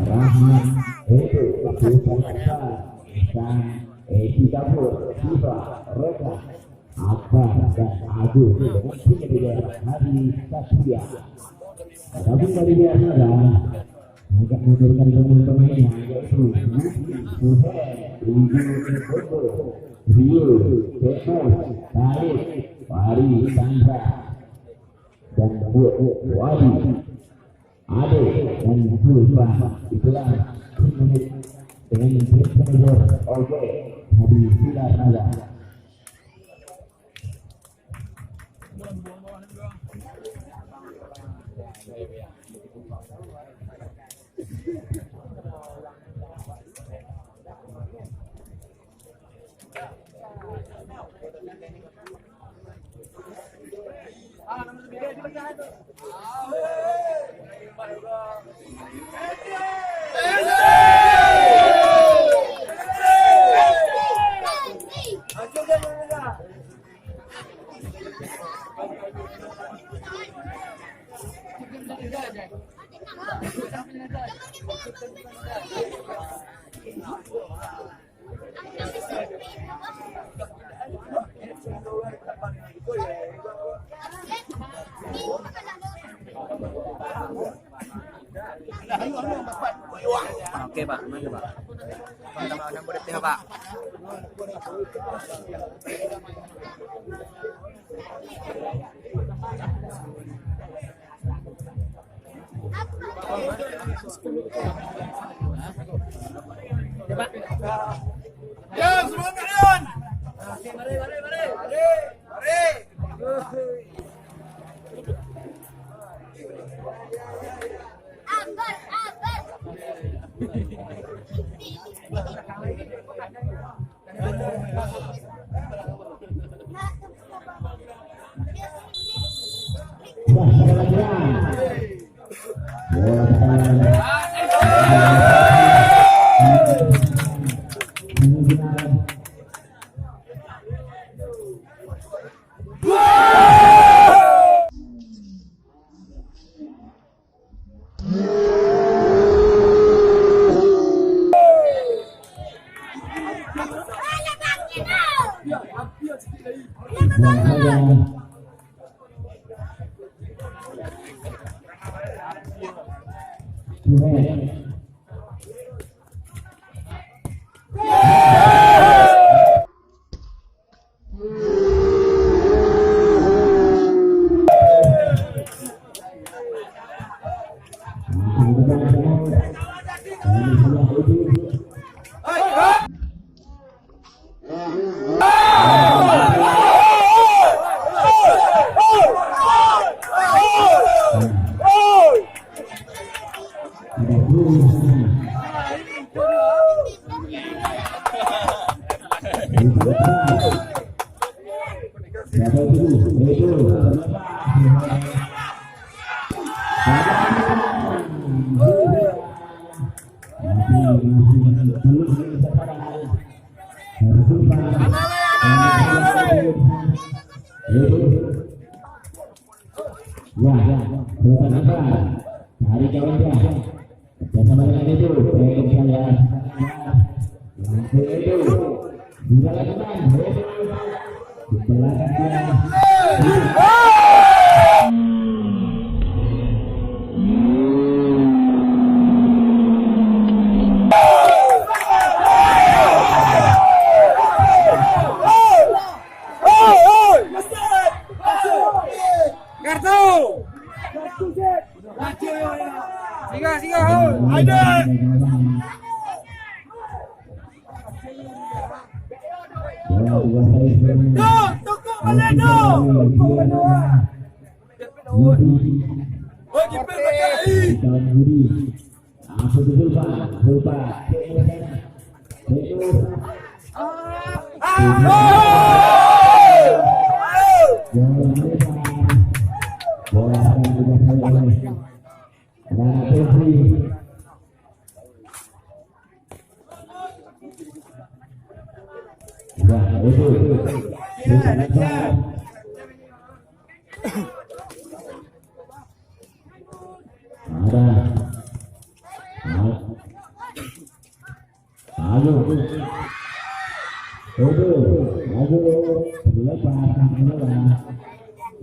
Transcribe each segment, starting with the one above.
Rahman itu Jakarta dan Edi Kapur, Siva, Reka, Akbar dan Agus dengan tim di daerah Hari Satria. Tapi dari biasa agak menurunkan pemain-pemainnya yaitu Rio, Temus, Salih, Fari, Sandra dan Wadi, Ade dan Zulfa. Itulah menit dengan manajer Oke dari Pilar Naga. Oke Pak, mana Pak? Teman-teman murid ya Pak. Ya Pak. Ya semua kalian. Oke, mari. Hari kawannya bersama dengan itu baik saya itu dilakukan di belakangnya.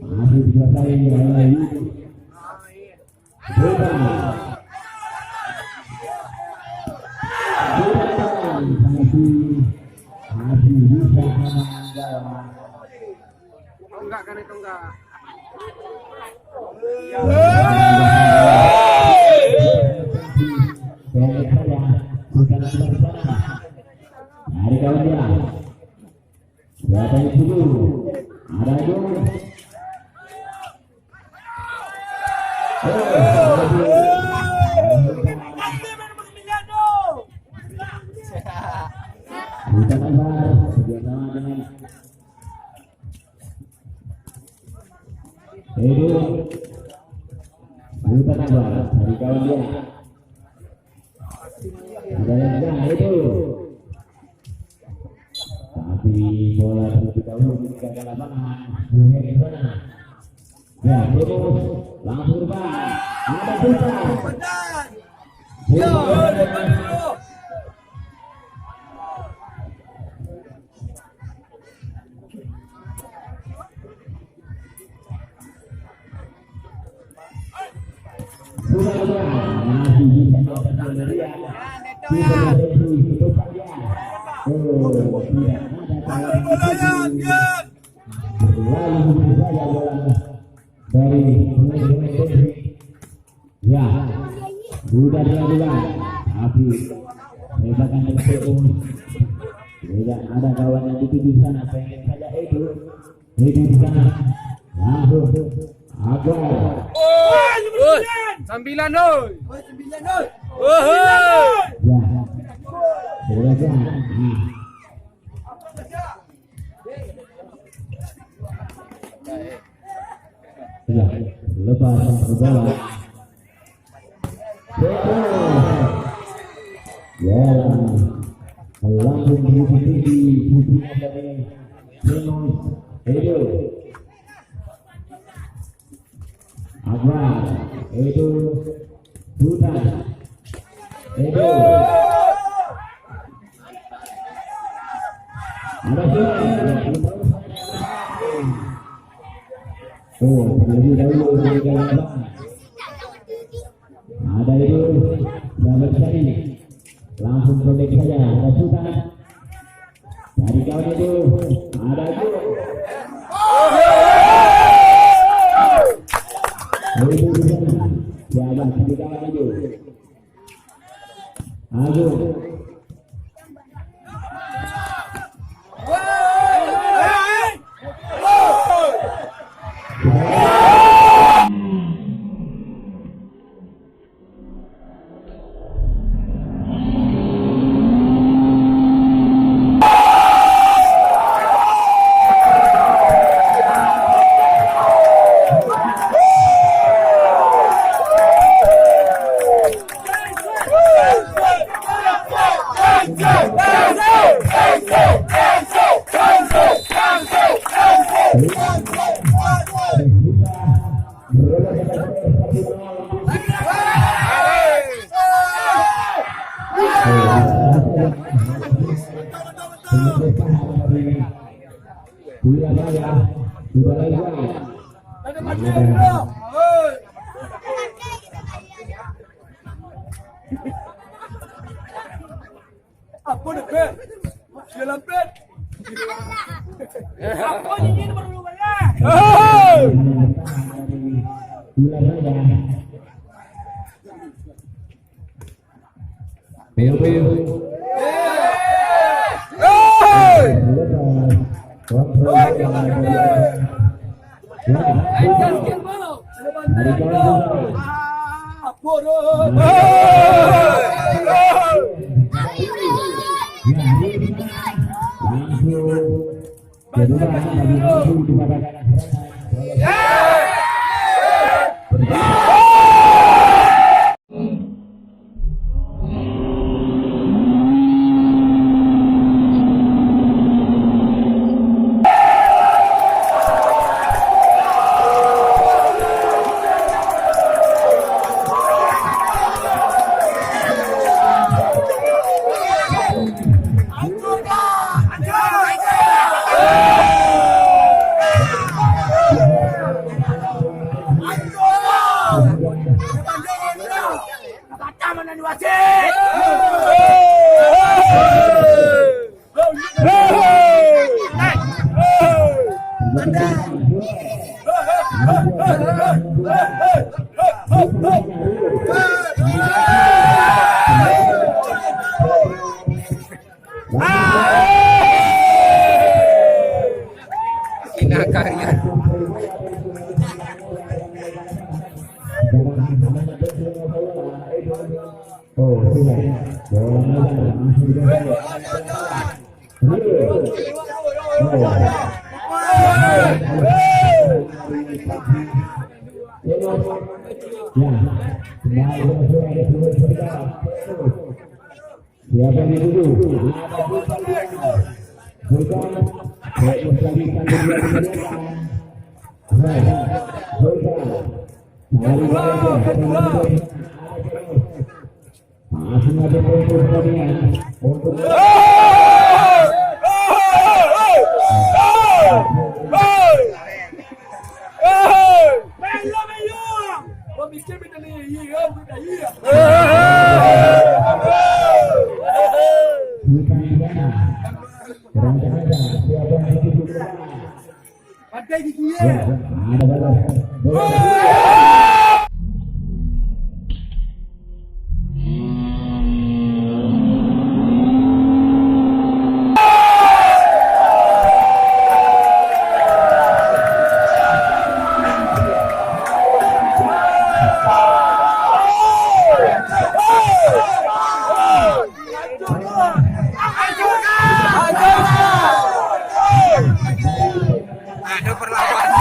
masih dikuasai oleh masih bisa menanggawan. Enggak kan itu enggak. Dari kawan dia, siapa yang dulu? Ada juga. Kita kabar bersama dengan Edo. Kita kabar dari kawan dia. Ada yang Edo. Tapi bola terlebih dahulu meninggalkan lapangan. Ya, terus langsung terbang. Ada kita. Masih bisa melakukan dia. Bisa itu saja. Oh, tidak ada lalu saja bola dari ya sudah dilakukan tapi tembakan tersebut tidak ada kawan yang di sana pengen saja itu di sana langsung agar 9-0. ya sudah ya lepas bola ya langsung diikuti pujian dari Remus Edo Akbar Edo Sultan Edo ada terlebih dahulu ada itu sahabat cari langsung protek saja ada Sultan dari kawan itu ada itu sahabat dari kawan itu Agung Apa nih, Ben? Jalan, Ben. Apa ini baru banyak? keamanan wasit. Inakarnya. Siapa yang dulu? Pakai gigi ya. Ada perlawanan.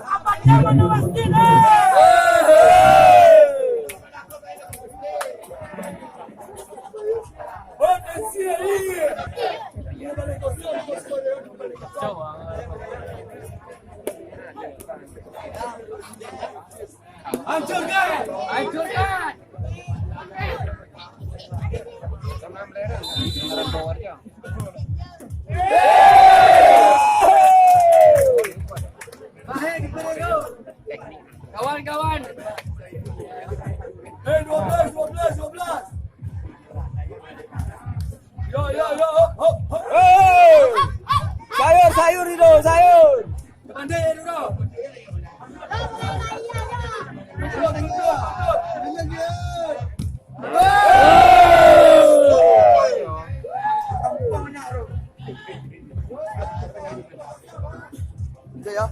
Apa keamanan wasit? Hancurkan! Hancurkan! Kawan-kawan. 12. Yo. Hop. Sayur itu, sayur. Pandai dulu. Ya.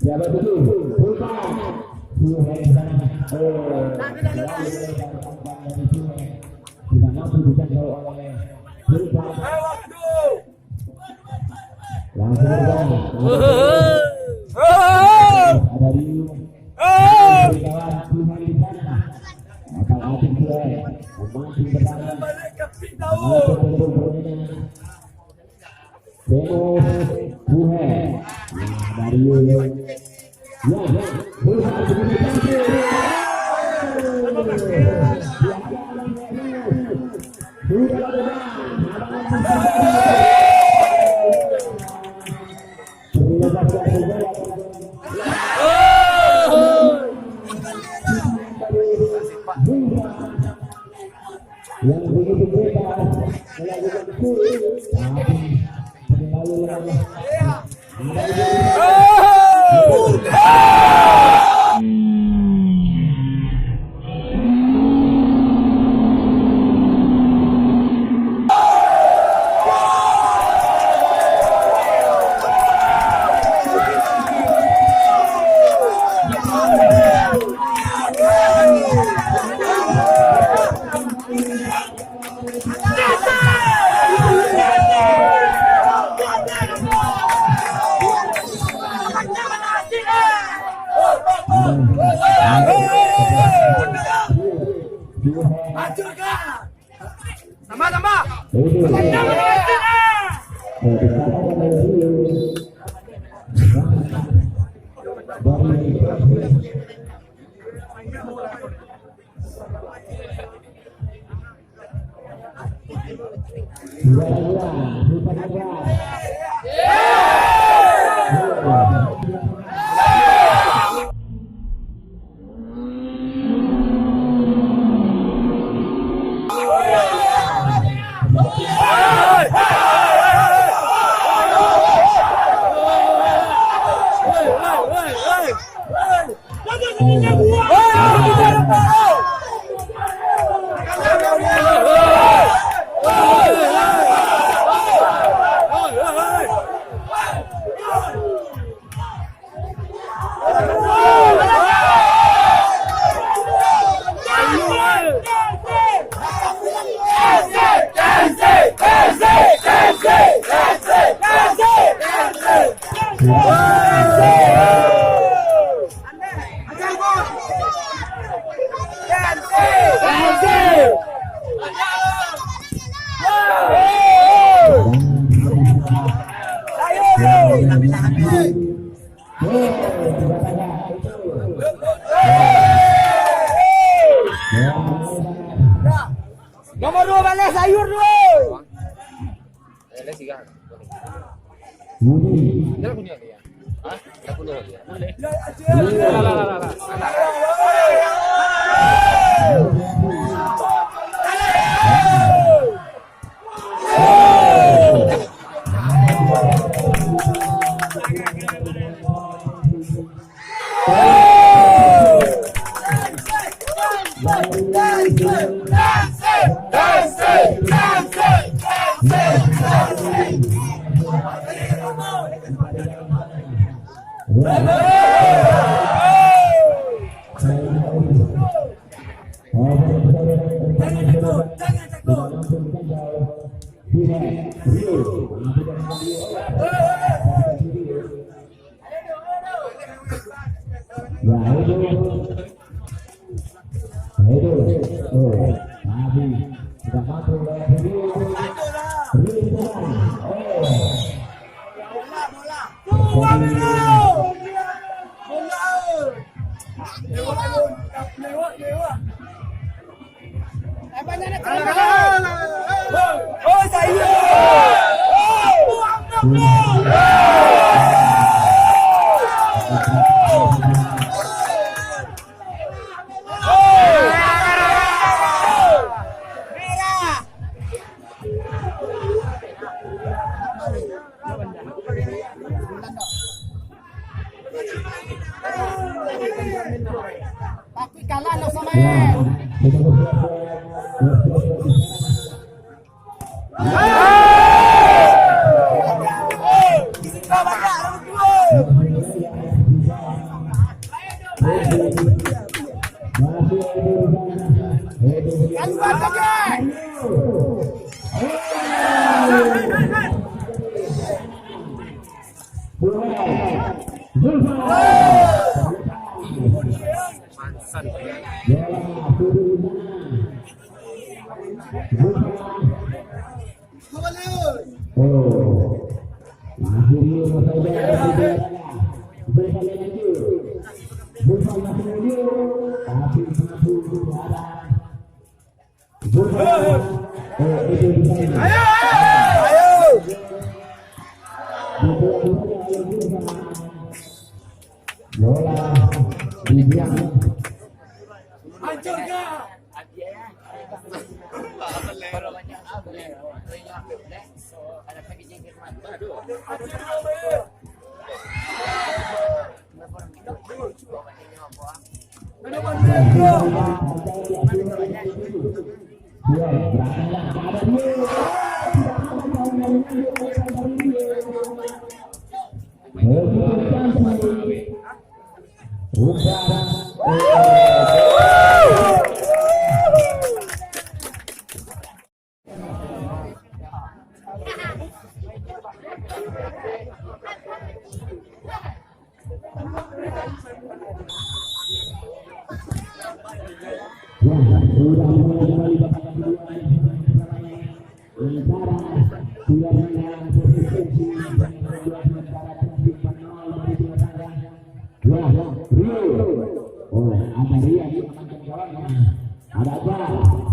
Siapa dulu? Yang begitu bebas melakukan kuri, Tambah. Dari Nomor 2 balik sayur dulu. Tapi kalah nak sama ada apa?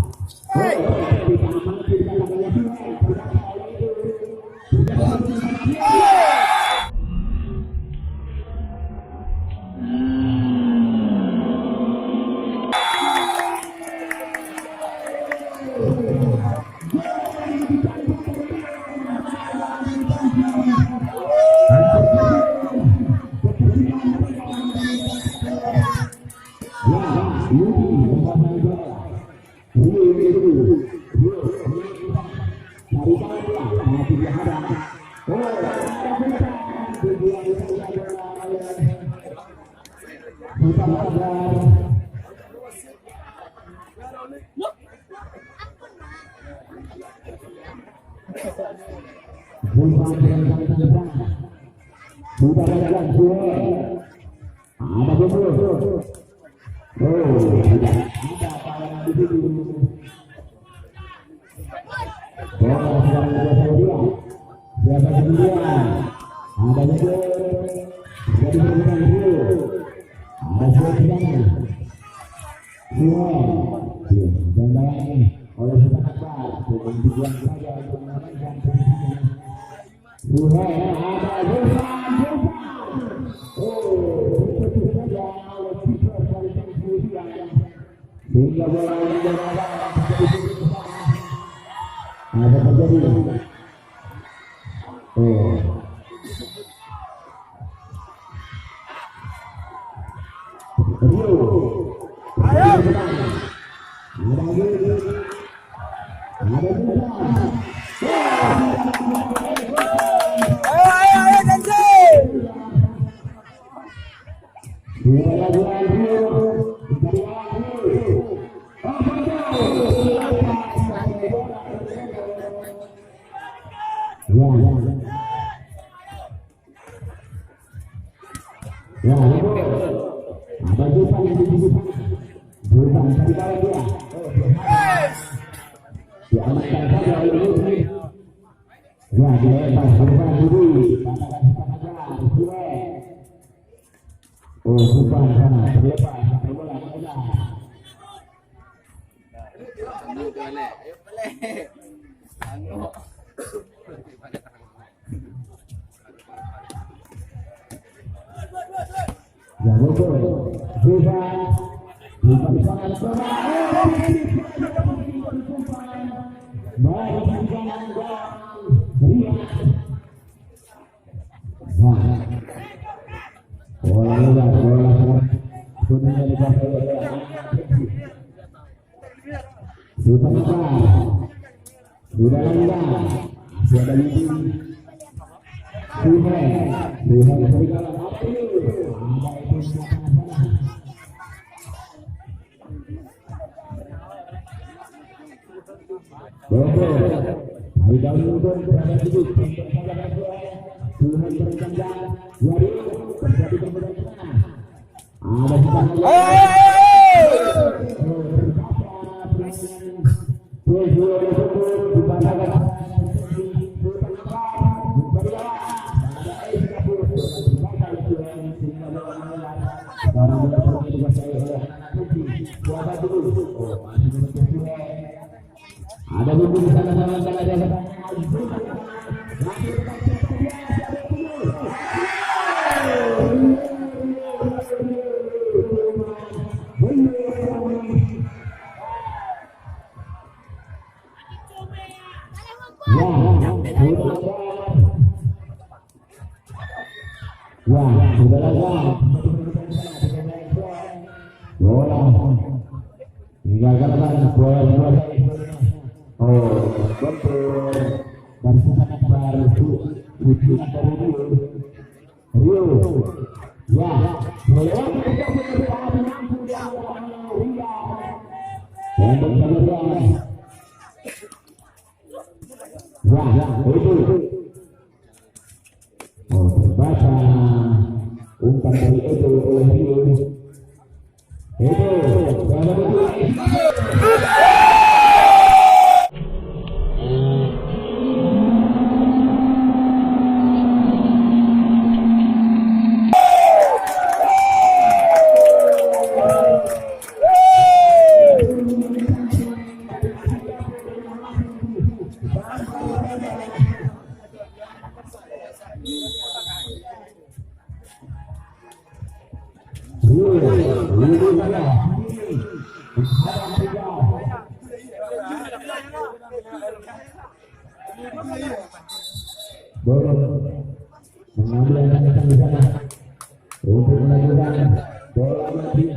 Untuk melanjutkan bola mati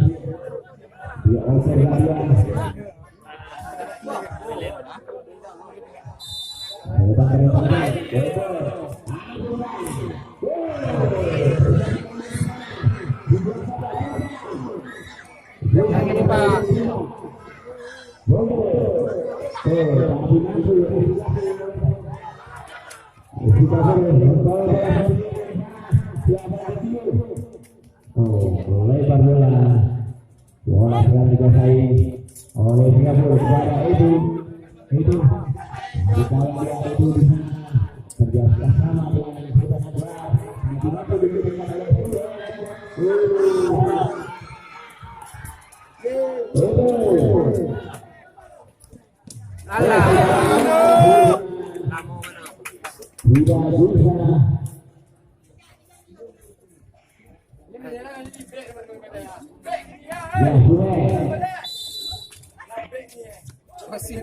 di Lagi nih Pak. Lebar bola yang dikuasai oleh Singapura kepada itu di kawan dia itu di sana kerja sama dengan kita Alah. tidak bisa. Ya, Masih.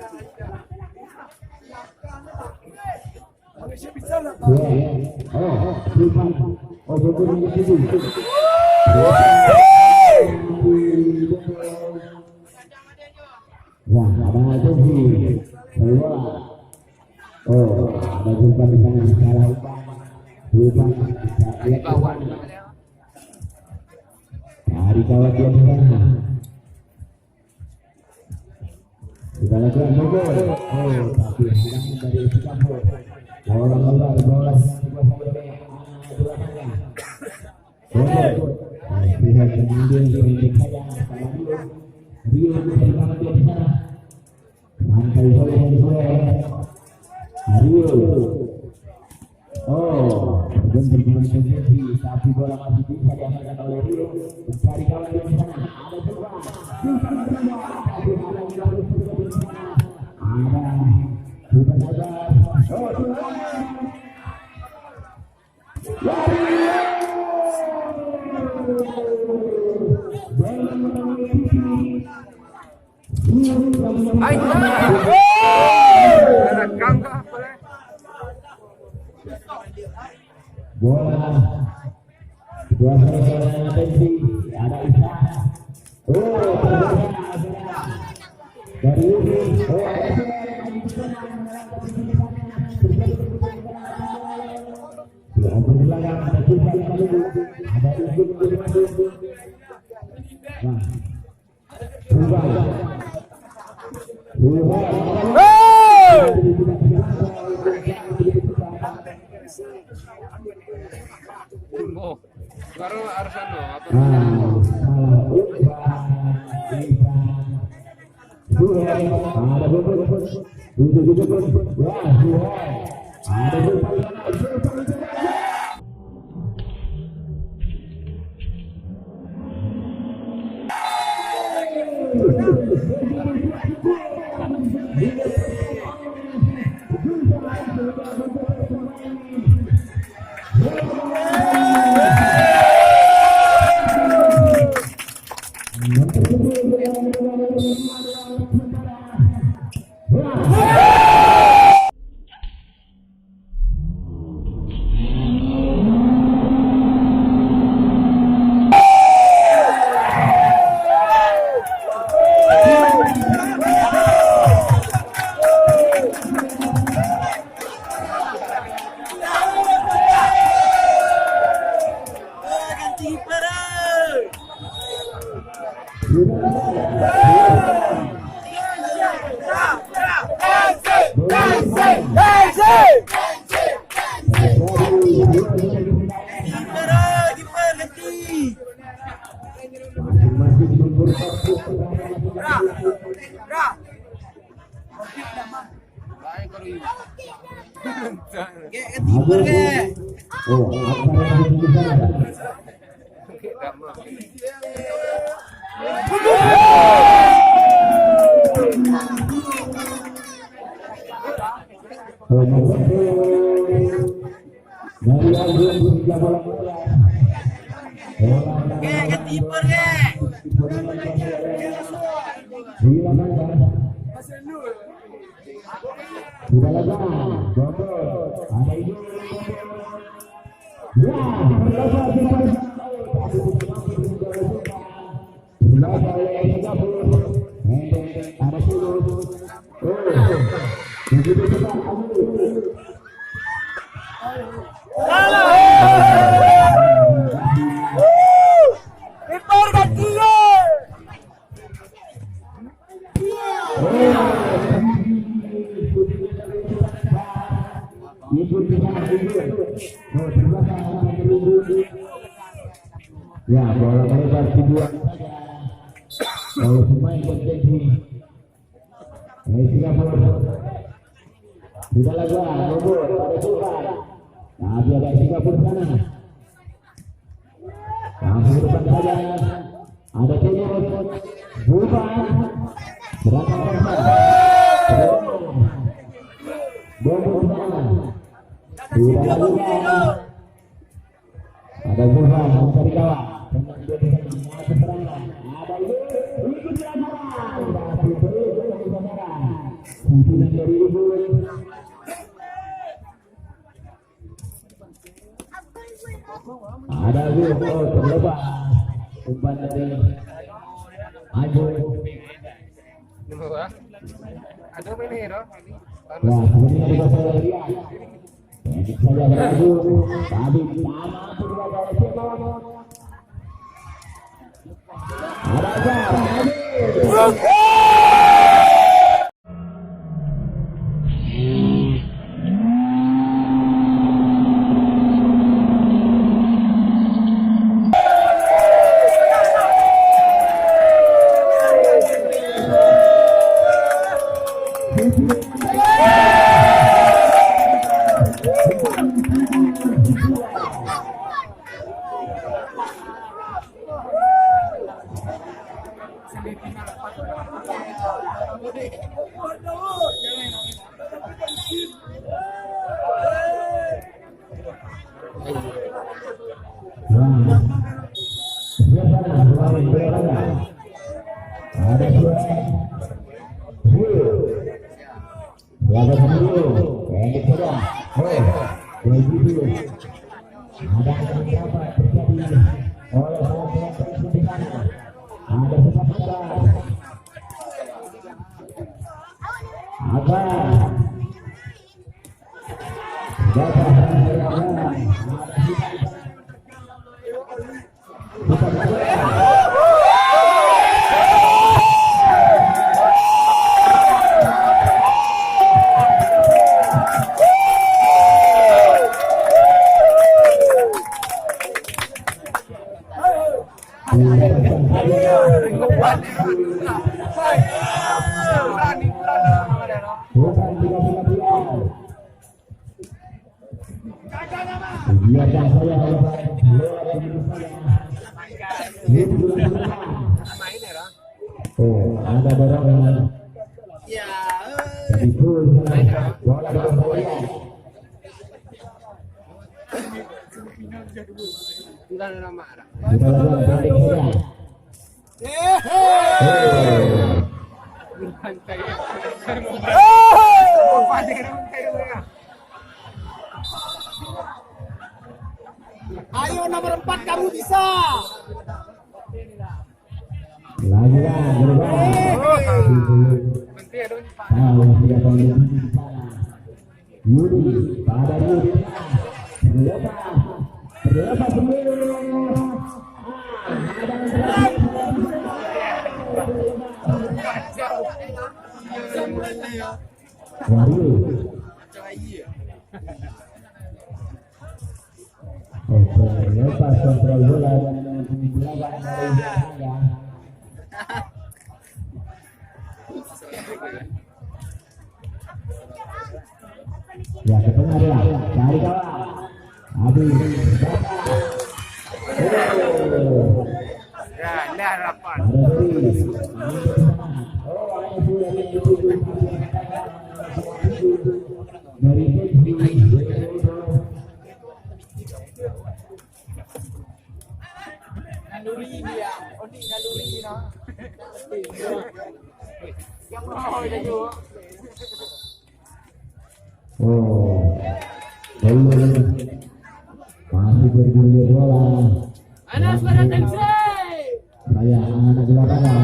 ada jumpa di sana salah umpan Kawan. dari kawan dia di sana. Sudah lakukan mogol. Tapi hilang dari Singapura. Bola yang dikuasai oleh lihat kemudian pendek saja sama Rio bersama dia di sana. Mantai sore Rio. Dan berjalan posisi tapi bola masih bisa diamankan oleh Rio. Mencari kawan dia di sana. Ada coba. Tapi ada yang harus di sana. Ada bukan saja. Ay, rekam kah boleh? Bola kedua saudara Tensi ada Isa. Dari Oh, baru Arsano apa? Ya, bola melebar tujuan saja. Kalau pemain berjanji, Singapura sudah lagi nomor pada Tuhan. Tapi ada Singapura sana. Langsung depan saja. Ada Timur, Bukan, berangkat bersama. Bobo sana. Sudah lagi. Ada Bukan mencari kawan. Ada terlepas umpan dari Ajo. Ada apa ini, Ro? Ya, sebenarnya juga saya lihat. Saya beradu, tadi sama sudah ada siapa? Ada dorongan. Ya. Itu bola bola. Enggak ada nama. Kita balik saja. Ayo nomor 4 kamu bisa. Lagi lah, Yudi, pada Yudi, berlepas lepas kontrol bola dan belakang dari belakang. Ya, ke tengah dia, cari kawan. Habis, Ya, dah lapan. Naluri dia, Odi naluri no. Yang mau dia juga. Masih bergulir bola. Anas pada tensi. Saya anak di lapangan.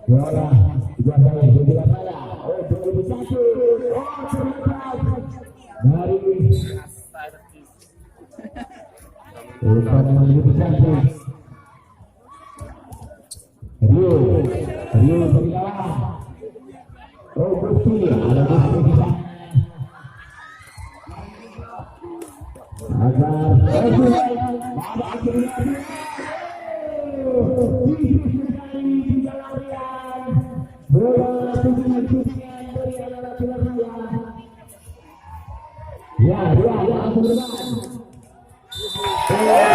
Bola dua kali di lapangan. 2001. Dari umpan yang lebih cantik. Rio dari kawan. Oh Gusti, ada Gusti di sana. Agar ya,